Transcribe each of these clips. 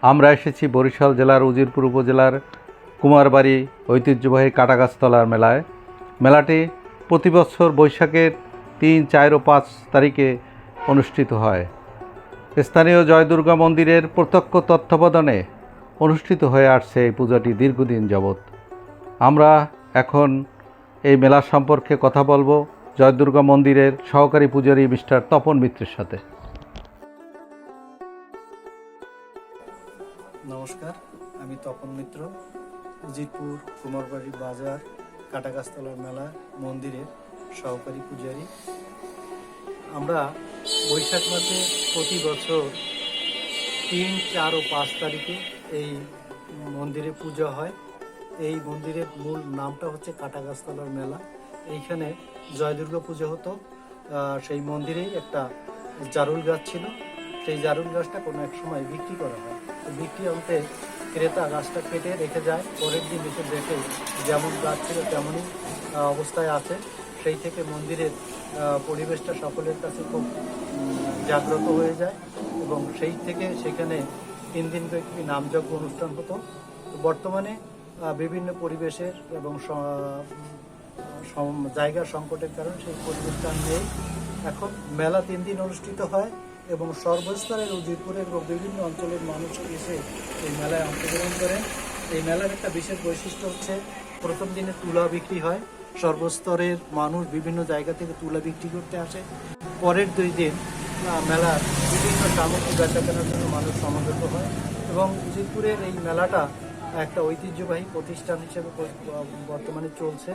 আমরা এসেছি বরিশাল জেলার উজিরপুর উপজেলার কুমারবাড়ি ঐতিহ্যবাহী কাটাগাছতলার মেলায়। মেলাটি প্রতি বছর বৈশাখের 3, 4 ও 5 তারিখে অনুষ্ঠিত হয়। স্থানীয় জয়দুর্গা মন্দিরের প্রত্যক্ষ তত্ত্বাবধানে অনুষ্ঠিত হয়ে আসছে এই পূজাটি দীর্ঘদিন যাবৎ। আমরা এখন এই মেলা সম্পর্কে কথা বলবো জয়দুর্গা মন্দিরের সহকারী পূজারী মিস্টার তপন মিত্রের সাথে। নমস্কার, আমি তপন মিত্র, উজিরপুর কুমারবাড়ি বাজার কাটাগাছতলার মেলা মন্দিরের সহকারী পূজারী। আমরা বৈশাখ মাসে প্রতি বছর 3, 4 ও 5 তারিখে এই মন্দিরে পূজা হয়। এই মন্দিরের মূল নামটা হচ্ছে কাটাগাছতলার মেলা। এইখানে জয়দুর্গা পুজো হতো। সেই মন্দিরেই একটা জারুল গাছ ছিল। সেই জারুল গাছটা কোনো এক সময় বিক্রি করা হয়। বিক্রি অন্তে ক্রেতা গাছটা কেটে রেখে যায়, পরের দিন এসে দেখে যেমন গাছ ছিল তেমনই অবস্থায় আছে। সেই থেকে মন্দিরের পরিবেশটা সকলের কাছে খুব জাগ্রত হয়ে যায় এবং সেই থেকে সেখানে 3 দিন ব্যাপী নামযজ্ঞ অনুষ্ঠান হতো। বর্তমানে বিভিন্ন পরিবেশের এবং জায়গার সংকটের কারণে সেই পরিবেশটা নেই। এখন মেলা 3 দিন অনুষ্ঠিত হয় এবং সর্বস্তরের উজিরপুরের এবং বিভিন্ন অঞ্চলের মানুষ এসে এই মেলায় অংশগ্রহণ করেন। এই মেলার একটা বিশেষ বৈশিষ্ট্য হচ্ছে প্রথম দিনে তুলা বিক্রি হয়। সর্বস্তরের মানুষ বিভিন্ন জায়গা থেকে তুলা বিক্রি করতে আসে। পরের 2 দিন মেলার বিভিন্ন সামগ্রী বেচা কেনার জন্য মানুষ সমাগত হয় এবং উজিরপুরের এই মেলাটা একটা ঐতিহ্যবাহী প্রতিষ্ঠান হিসেবে বর্তমানে চলছে।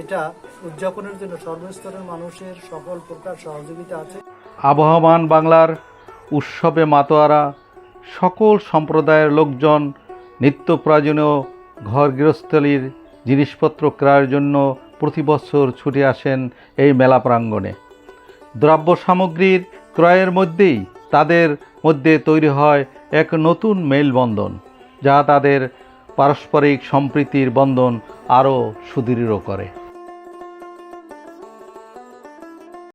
এটা উদযাপনের জন্য সর্বস্তরের মানুষের সকল প্রকার সহযোগিতা আছে। আবহমান বাংলার উৎসবে মাতোয়ারা সকল সম্প্রদায়ের লোকজন নিত্য প্রয়োজনীয় ঘর গৃহস্থলীর জিনিসপত্র ক্রয়ের জন্য প্রতি বছর ছুটে আসেন এই মেলা প্রাঙ্গণে। দ্রব্য সামগ্রীর ক্রয়ের মধ্যেই তাদের মধ্যে তৈরি হয় এক নতুন মেলবন্ধন, যা তাদের পারস্পরিক সম্প্রীতির বন্ধন আরও সুদৃঢ় করে।